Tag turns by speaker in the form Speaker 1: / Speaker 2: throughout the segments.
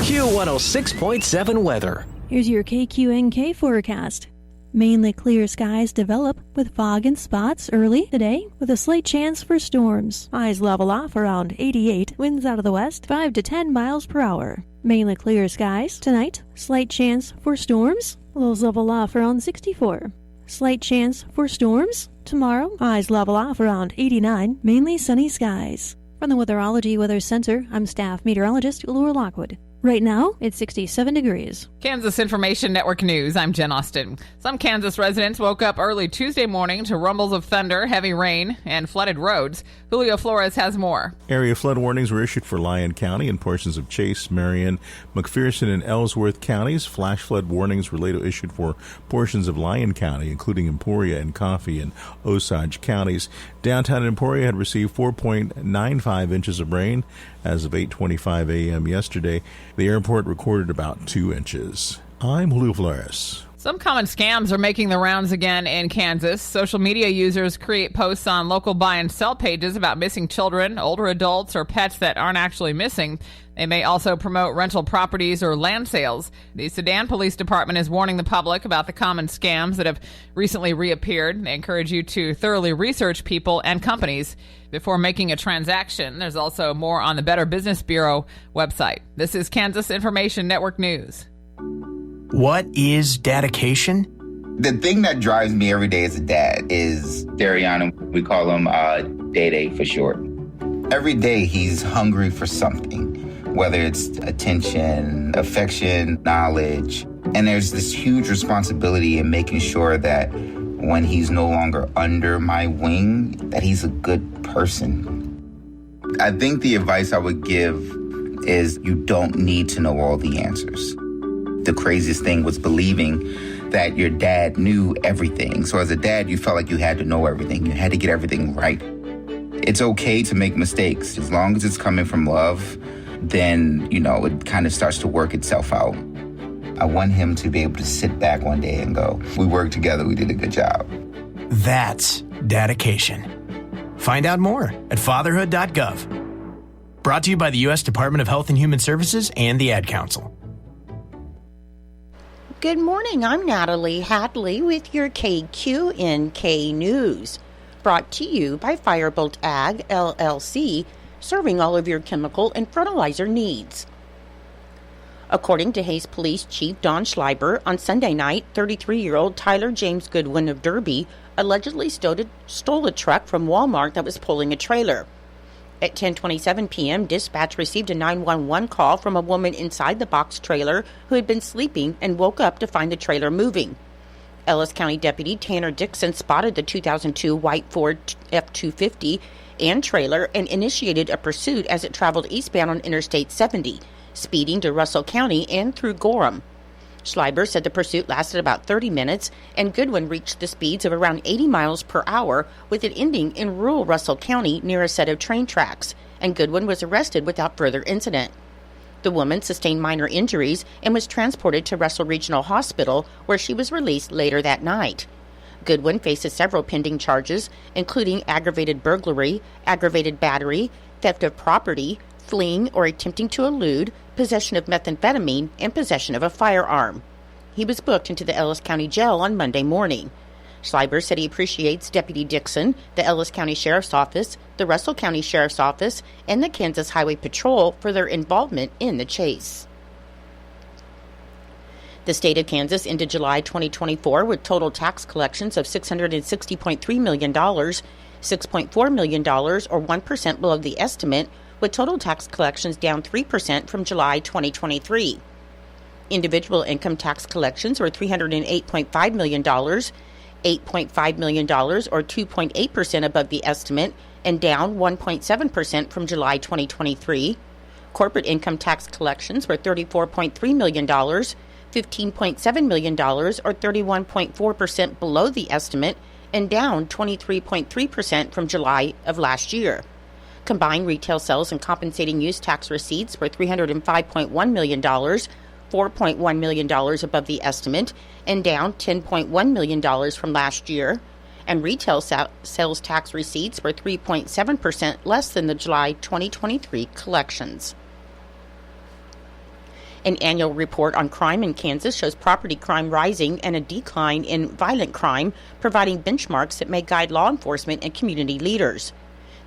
Speaker 1: Q106.7 weather.
Speaker 2: Here's your KQNK forecast. Mainly clear skies develop with fog and spots early today with a slight chance for storms. Highs level off around 88, winds out of the west 5 to 10 miles per hour. Mainly clear skies tonight, slight chance for storms. Lows level off around 64. Slight chance for storms tomorrow. Highs level off around 89, mainly sunny skies. From the Weatherology Weather Center, I'm staff meteorologist Laura Lockwood. Right now, it's 67 degrees.
Speaker 3: Kansas Information Network News, I'm Jen Austin. Some Kansas residents woke up early Tuesday morning to rumbles of thunder, heavy rain, and flooded roads. Julio Flores has more.
Speaker 4: Area flood warnings were issued for Lyon County and portions of Chase, Marion, McPherson, and Ellsworth counties. Flash flood warnings were later issued for portions of Lyon County, including Emporia and Coffee and Osage counties. Downtown Emporia had received 4.95 inches of rain as of 8:25 a.m. yesterday. The airport recorded about 2 inches. I'm Julio Flores.
Speaker 3: Some common scams are making the rounds again in Kansas. Social media users create posts on local buy and sell pages about missing children, older adults, or pets that aren't actually missing. They may also promote rental properties or land sales. The Sedan Police Department is warning the public about the common scams that have recently reappeared. They encourage you to thoroughly research people and companies before making a transaction. There's also more on the Better Business Bureau website. This is Kansas Information Network News.
Speaker 5: What is dedication?
Speaker 6: The thing that drives me every day as a dad is Dariana. We call him Day for short. Every day he's hungry for something, whether it's attention, affection, knowledge. And there's this huge responsibility in making sure that when he's no longer under my wing, that he's a good person. I think the advice I would give is you don't need to know all the answers. The craziest thing was believing that your dad knew everything. So as a dad, you felt like you had to know everything. You had to get everything right. It's okay to make mistakes. As long as it's coming from love, then, it kind of starts to work itself out. I want him to be able to sit back one day and go, we worked together, we did a good job.
Speaker 5: That's dedication. Find out more at fatherhood.gov. Brought to you by the U.S. Department of Health and Human Services and the Ad Council.
Speaker 7: Good morning, I'm Natalie Hadley with your KQNK News. Brought to you by Firebolt Ag, LLC, serving all of your chemical and fertilizer needs. According to Hays Police Chief Don Schleiber, on Sunday night, 33-year-old Tyler James Goodwin of Derby allegedly stole a truck from Walmart that was pulling a trailer. At 10:27 p.m., dispatch received a 911 call from a woman inside the box trailer who had been sleeping and woke up to find the trailer moving. Ellis County Deputy Tanner Dixon spotted the 2002 white Ford F-250 and trailer and initiated a pursuit as it traveled eastbound on Interstate 70, speeding to Russell County and through Gorham. Schleiber said the pursuit lasted about 30 minutes, and Goodwin reached the speeds of around 80 miles per hour, with it ending in rural Russell County near a set of train tracks, and Goodwin was arrested without further incident. The woman sustained minor injuries and was transported to Russell Regional Hospital, where she was released later that night. Goodwin faces several pending charges, including aggravated burglary, aggravated battery, theft of property, fleeing or attempting to elude, possession of methamphetamine, and possession of a firearm. He was booked into the Ellis County Jail on Monday morning. Schleiber said he appreciates Deputy Dixon, the Ellis County Sheriff's Office, the Russell County Sheriff's Office, and the Kansas Highway Patrol for their involvement in the chase. The state of Kansas ended July 2024 with total tax collections of $660.3 million, $6.4 million, or 1% below the estimate, with total tax collections down 3% from July 2023. Individual income tax collections were $308.5 million, $8.5 million, or 2.8% above the estimate, and down 1.7% from July 2023. Corporate income tax collections were $34.3 million, $15.7 million, or 31.4% below the estimate, and down 23.3% from July of last year. Combined retail sales and compensating use tax receipts were $305.1 million, $4.1 million above the estimate, and down $10.1 million from last year. And retail sales tax receipts were 3.7% less than the July 2023 collections. An annual report on crime in Kansas shows property crime rising and a decline in violent crime, providing benchmarks that may guide law enforcement and community leaders.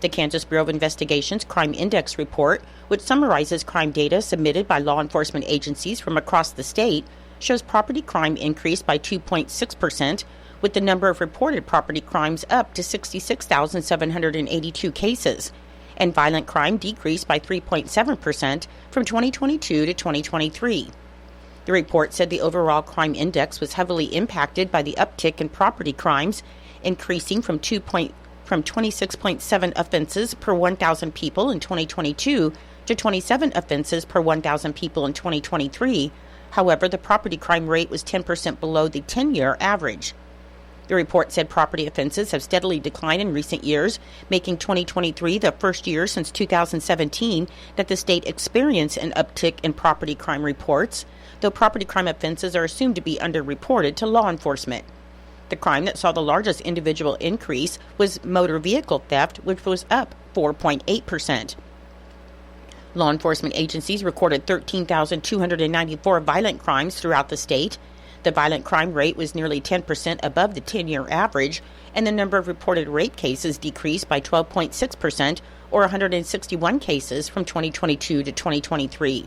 Speaker 7: The Kansas Bureau of Investigation's Crime Index report, which summarizes crime data submitted by law enforcement agencies from across the state, shows property crime increased by 2.6%, with the number of reported property crimes up to 66,782 cases, and violent crime decreased by 3.7% from 2022 to 2023. The report said the overall crime index was heavily impacted by the uptick in property crimes, increasing from 26.7 offenses per 1,000 people in 2022 to 27 offenses per 1,000 people in 2023. However, the property crime rate was 10% below the 10-year average. The report said property offenses have steadily declined in recent years, making 2023 the first year since 2017 that the state experienced an uptick in property crime reports, though property crime offenses are assumed to be underreported to law enforcement. The crime that saw the largest individual increase was motor vehicle theft, which was up 4.8%. Law enforcement agencies recorded 13,294 violent crimes throughout the state. The violent crime rate was nearly 10% above the 10-year average, and the number of reported rape cases decreased by 12.6%, or 161 cases from 2022 to 2023.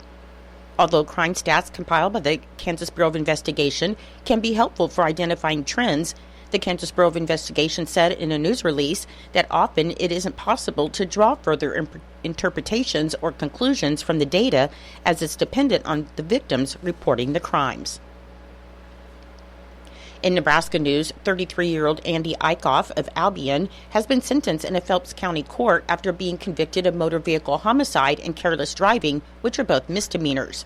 Speaker 7: Although crime stats compiled by the Kansas Bureau of Investigation can be helpful for identifying trends, the Kansas Bureau of Investigation said in a news release that often it isn't possible to draw further interpretations or conclusions from the data, as it's dependent on the victims reporting the crimes. In Nebraska news, 33-year-old Andy Eichhoff of Albion has been sentenced in a Phelps County court after being convicted of motor vehicle homicide and careless driving, which are both misdemeanors.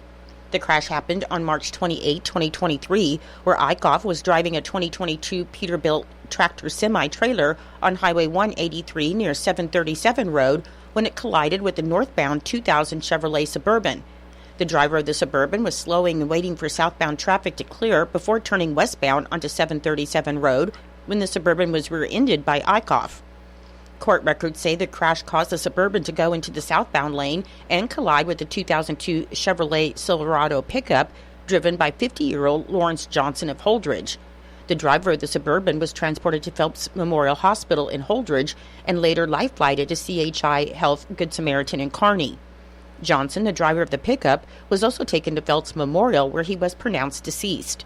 Speaker 7: The crash happened on March 28, 2023, where Eichhoff was driving a 2022 Peterbilt tractor semi-trailer on Highway 183 near 737 Road when it collided with the northbound 2000 Chevrolet Suburban. The driver of the Suburban was slowing and waiting for southbound traffic to clear before turning westbound onto 737 Road when the Suburban was rear-ended by Eichhoff. Court records say the crash caused the Suburban to go into the southbound lane and collide with the 2002 Chevrolet Silverado pickup driven by 50-year-old Lawrence Johnson of Holdridge. The driver of the Suburban was transported to Phelps Memorial Hospital in Holdridge and later life-flighted to CHI Health Good Samaritan in Kearney. Johnson, the driver of the pickup, was also taken to Phelps Memorial, where he was pronounced deceased.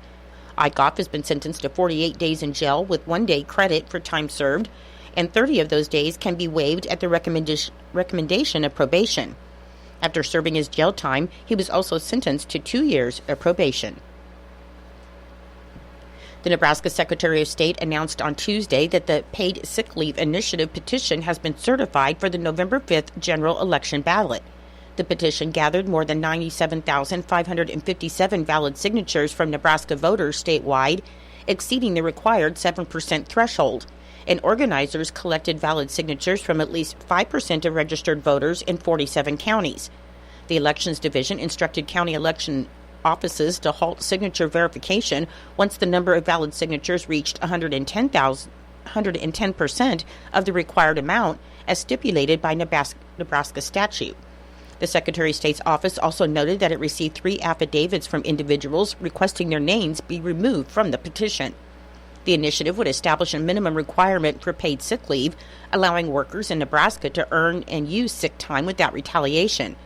Speaker 7: Eichhoff has been sentenced to 48 days in jail with 1 day credit for time served, and 30 of those days can be waived at the recommendation of probation. After serving his jail time, he was also sentenced to 2 years of probation. The Nebraska Secretary of State announced on Tuesday that the Paid Sick Leave Initiative petition has been certified for the November 5th general election ballot. The petition gathered more than 97,557 valid signatures from Nebraska voters statewide, exceeding the required 7% threshold, and organizers collected valid signatures from at least 5% of registered voters in 47 counties. The Elections Division instructed county election offices to halt signature verification once the number of valid signatures reached 110% of the required amount, as stipulated by Nebraska statute. The Secretary of State's office also noted that it received 3 affidavits from individuals requesting their names be removed from the petition. The initiative would establish a minimum requirement for paid sick leave, allowing workers in Nebraska to earn and use sick time without retaliation.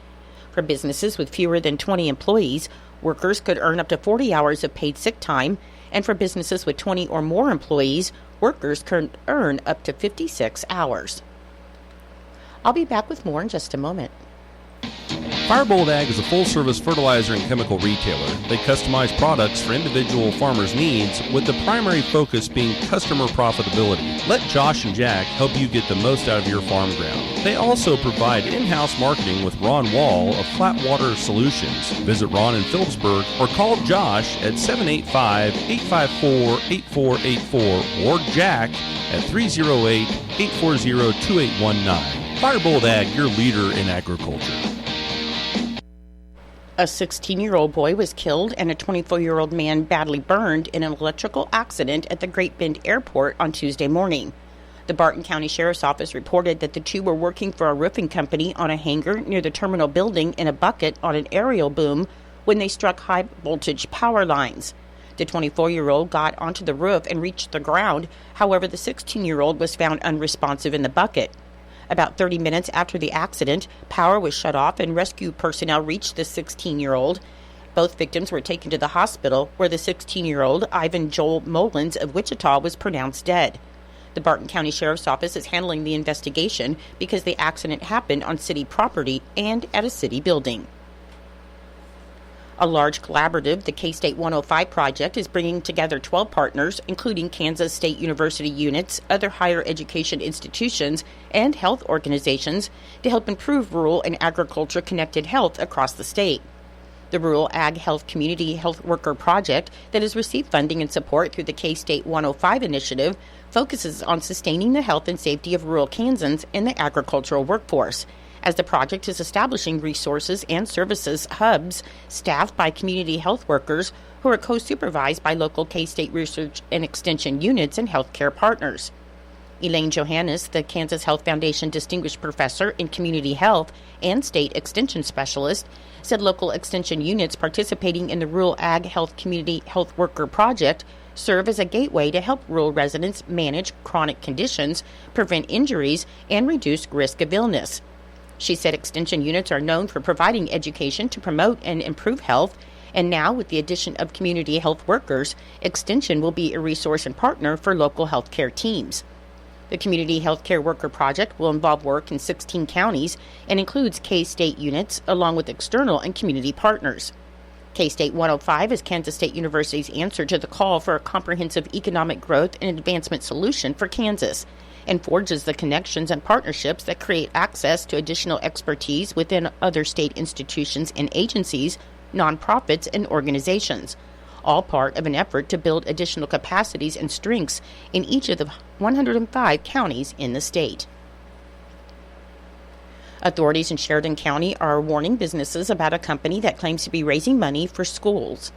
Speaker 7: For businesses with fewer than 20 employees, workers could earn up to 40 hours of paid sick time, and for businesses with 20 or more employees, workers could earn up to 56 hours. I'll be back with more in just a moment.
Speaker 1: Firebolt Ag is a full-service fertilizer and chemical retailer. They customize products for individual farmers' needs, with the primary focus being customer profitability. Let Josh and Jack help you get the most out of your farm ground. They also provide in-house marketing with Ron Wall of Flatwater Solutions. Visit Ron in Phillipsburg or call Josh at 785-854-8484 or Jack at 308-840-2819. Firebolt Ag, your leader in agriculture.
Speaker 7: A 16-year-old boy was killed and a 24-year-old man badly burned in an electrical accident at the Great Bend Airport on Tuesday morning. The Barton County Sheriff's Office reported that the two were working for a roofing company on a hangar near the terminal building in a bucket on an aerial boom when they struck high-voltage power lines. The 24-year-old got onto the roof and reached the ground. However, the 16-year-old was found unresponsive in the bucket. About 30 minutes after the accident, power was shut off and rescue personnel reached the 16-year-old. Both victims were taken to the hospital, where the 16-year-old, Ivan Joel Mullins of Wichita, was pronounced dead. The Barton County Sheriff's Office is handling the investigation because the accident happened on city property and at a city building. A large collaborative, the K-State 105 project, is bringing together 12 partners, including Kansas State University units, other higher education institutions, and health organizations, to help improve rural and agriculture-connected health across the state. The Rural Ag Health Community Health Worker Project, that has received funding and support through the K-State 105 initiative, focuses on sustaining the health and safety of rural Kansans and the agricultural workforce, as the project is establishing resources and services hubs staffed by community health workers who are co-supervised by local K-State research and extension units and healthcare partners. Elaine Johannes, the Kansas Health Foundation Distinguished Professor in Community Health and State Extension Specialist, said local extension units participating in the Rural Ag Health Community Health Worker Project serve as a gateway to help rural residents manage chronic conditions, prevent injuries, and reduce risk of illness. She said extension units are known for providing education to promote and improve health, and now with the addition of community health workers, extension will be a resource and partner for local health care teams. The Community Healthcare Worker Project will involve work in 16 counties and includes K-State units along with external and community partners. K-State 105 is Kansas State University's answer to the call for a comprehensive economic growth and advancement solution for Kansas, and forges the connections and partnerships that create access to additional expertise within other state institutions and agencies, nonprofits, and organizations, all part of an effort to build additional capacities and strengths in each of the 105 counties in the state. Authorities in Sheridan County are warning businesses about a company that claims to be raising money for schools.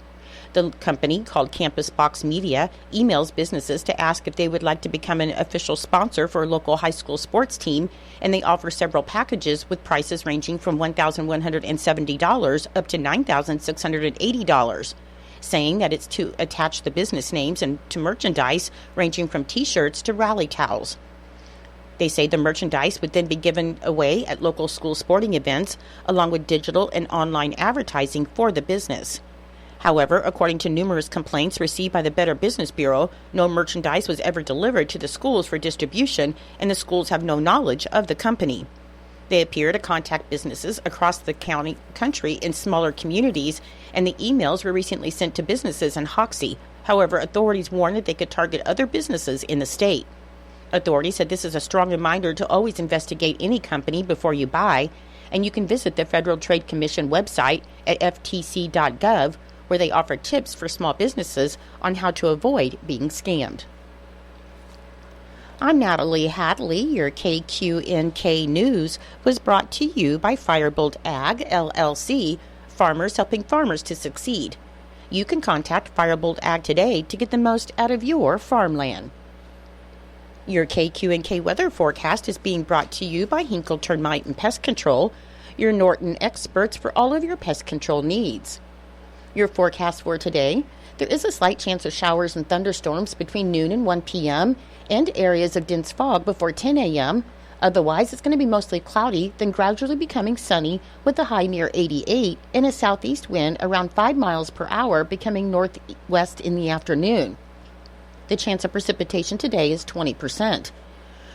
Speaker 7: The company, called Campus Box Media, emails businesses to ask if they would like to become an official sponsor for a local high school sports team, and they offer several packages with prices ranging from $1,170 up to $9,680, saying that it's to attach the business names and to merchandise ranging from T-shirts to rally towels. They say the merchandise would then be given away at local school sporting events, along with digital and online advertising for the business. However, according to numerous complaints received by the Better Business Bureau, no merchandise was ever delivered to the schools for distribution, and the schools have no knowledge of the company. They appear to contact businesses across the country in smaller communities, and the emails were recently sent to businesses in Hoxie. However, authorities warn that they could target other businesses in the state. Authorities said this is a strong reminder to always investigate any company before you buy, and you can visit the Federal Trade Commission website at ftc.gov, where they offer tips for small businesses on how to avoid being scammed. I'm Natalie Hadley. Your KQNK News was brought to you by Firebolt Ag, LLC, farmers helping farmers to succeed. You can contact Firebolt Ag today to get the most out of your farmland. Your KQNK weather forecast is being brought to you by Hinkle Termite and Pest Control, your Norton experts for all of your pest control needs. Your forecast for today: there is a slight chance of showers and thunderstorms between noon and 1 p.m. and areas of dense fog before 10 a.m. Otherwise, it's going to be mostly cloudy, then gradually becoming sunny with a high near 88 and a southeast wind around 5 miles per hour becoming northwest in the afternoon. The chance of precipitation today is 20%.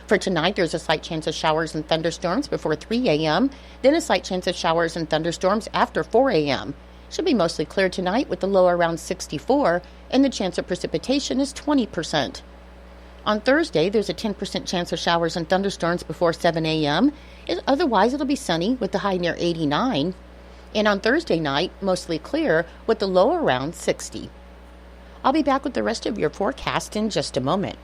Speaker 7: For tonight, there's a slight chance of showers and thunderstorms before 3 a.m., then a slight chance of showers and thunderstorms after 4 a.m. Should be mostly clear tonight with the low around 64, and the chance of precipitation is 20%. On Thursday, there's a 10% chance of showers and thunderstorms before 7 a.m. Otherwise, it'll be sunny with the high near 89. And on Thursday night, mostly clear with the low around 60. I'll be back with the rest of your forecast in just a moment.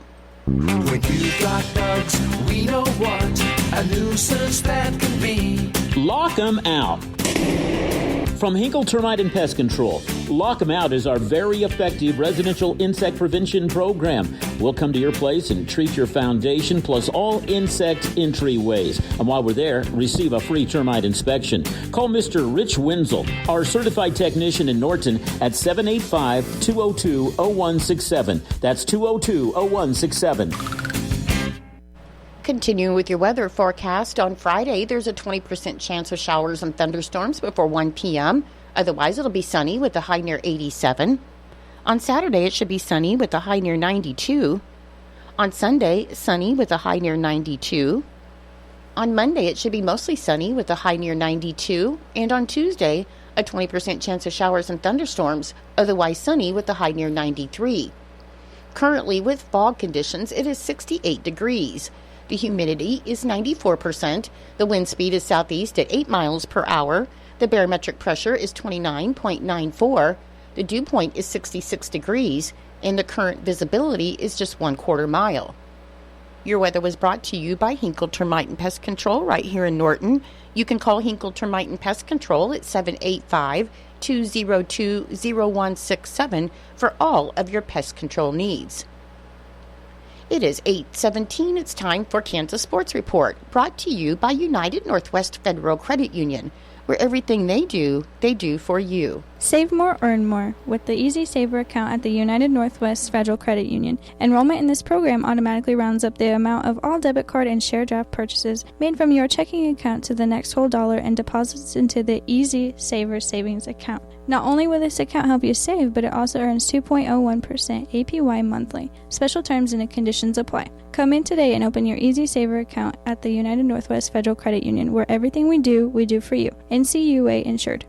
Speaker 8: When you've got bugs, we know what a nuisance that can be.
Speaker 9: Lock 'em out. From Hinkle Termite and Pest Control, Lock 'em Out is our very effective residential insect prevention program. We'll come to your place and treat your foundation plus all insect entryways. And while we're there, receive a free termite inspection. Call Mr. Rich Wenzel, our certified technician in Norton, at 785-202-0167. That's 202-0167.
Speaker 7: Continuing with your weather forecast, on Friday, there's a 20% chance of showers and thunderstorms before 1 p.m. Otherwise, it'll be sunny with a high near 87. On Saturday, it should be sunny with a high near 92. On Sunday, sunny with a high near 92. On Monday, it should be mostly sunny with a high near 92. And on Tuesday, a 20% chance of showers and thunderstorms, otherwise sunny with a high near 93. Currently, with fog conditions, it is 68 degrees. The humidity is 94%. The wind speed is southeast at 8 miles per hour. The barometric pressure is 29.94. The dew point is 66 degrees. And the current visibility is just 1/4 mile. Your weather was brought to you by Hinkle Termite and Pest Control right here in Norton. You can call Hinkle Termite and Pest Control at 785-202-0167 for all of your pest control needs. It is 8:17. It's time for Kansas Sports Report, brought to you by United Northwest Federal Credit Union, where everything they do for you.
Speaker 10: Save more, earn more with the Easy Saver account at the United Northwest Federal Credit Union. Enrollment in this program automatically rounds up the amount of all debit card and share draft purchases made from your checking account to the next whole dollar and deposits into the Easy Saver savings account. Not only will this account help you save, but it also earns 2.01% APY monthly. Special terms and conditions apply. Come in today and open your Easy Saver account at the United Northwest Federal Credit Union, where everything we do for you. NCUA insured.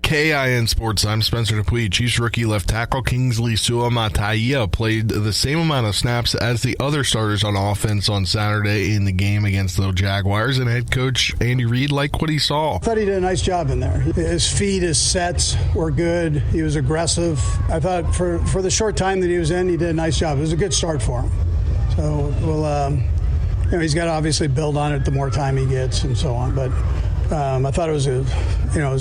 Speaker 11: KIN Sports, I'm Spencer Dupuis. Chiefs rookie left tackle Kingsley Suamataia played the same amount of snaps as the other starters on offense on Saturday in the game against the Jaguars, and head coach Andy Reid liked what he saw.
Speaker 12: I thought he did a nice job in there. His feet, his sets were good. He was aggressive. I thought for the short time that he was in, he did a nice job. It was a good start for him. So we'll, he's got to obviously build on it the more time he gets and so on, but I thought it was a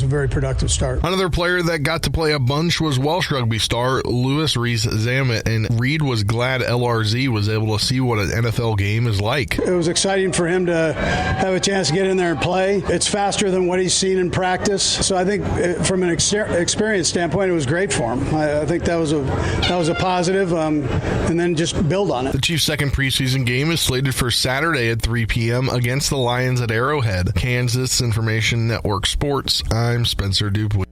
Speaker 12: very productive start.
Speaker 11: Another player that got to play a bunch was Welsh rugby star Lewis Rees-Zammit, and Reed was glad LRZ was able to see what an NFL game is like.
Speaker 12: It was exciting for him to have a chance to get in there and play. It's faster than what he's seen in practice, so I think from an experience standpoint, it was great for him. I think that was a positive, and then just build on it.
Speaker 11: The Chiefs' second preseason game is slated for Saturday at 3 p.m. against the Lions at Arrowhead. Kansas Information Network Sports. I'm Spencer Dupuis.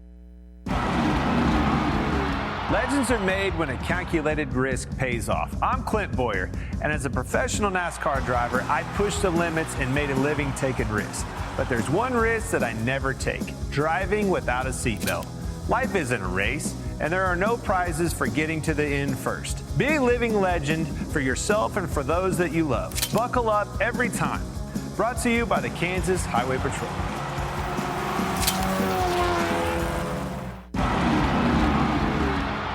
Speaker 13: Legends are made when a calculated risk pays off. I'm Clint Boyer, and as a professional NASCAR driver, I pushed the limits and made a living taking risks. But there's one risk that I never take: driving without a seatbelt. Life isn't a race, and there are no prizes for getting to the end first. Be a living legend for yourself and for those that you love. Buckle up every time. Brought to you by the Kansas Highway Patrol.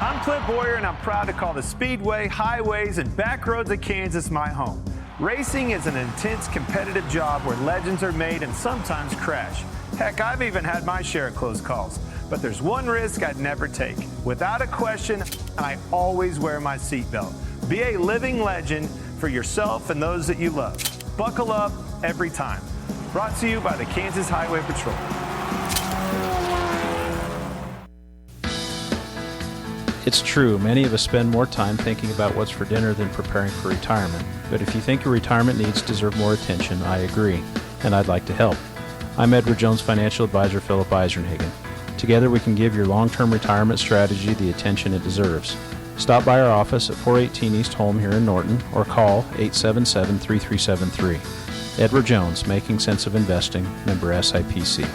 Speaker 13: I'm Clint Boyer, and I'm proud to call the Speedway, highways, and back roads of Kansas my home. Racing is an intense, competitive job where legends are made and sometimes crash. Heck, I've even had my share of close calls. But there's one risk I'd never take. Without a question, I always wear my seatbelt. Be a living legend for yourself and those that you love. Buckle up every time. Brought to you by the Kansas Highway Patrol.
Speaker 14: It's true, many of us spend more time thinking about what's for dinner than preparing for retirement. But if you think your retirement needs deserve more attention, I agree, and I'd like to help. I'm Edward Jones financial advisor Philip Eisenhagen. Together we can give your long-term retirement strategy the attention it deserves. Stop by our office at 418 East Holm here in Norton or call 877-3373. Edward Jones, Making Sense of Investing, member SIPC.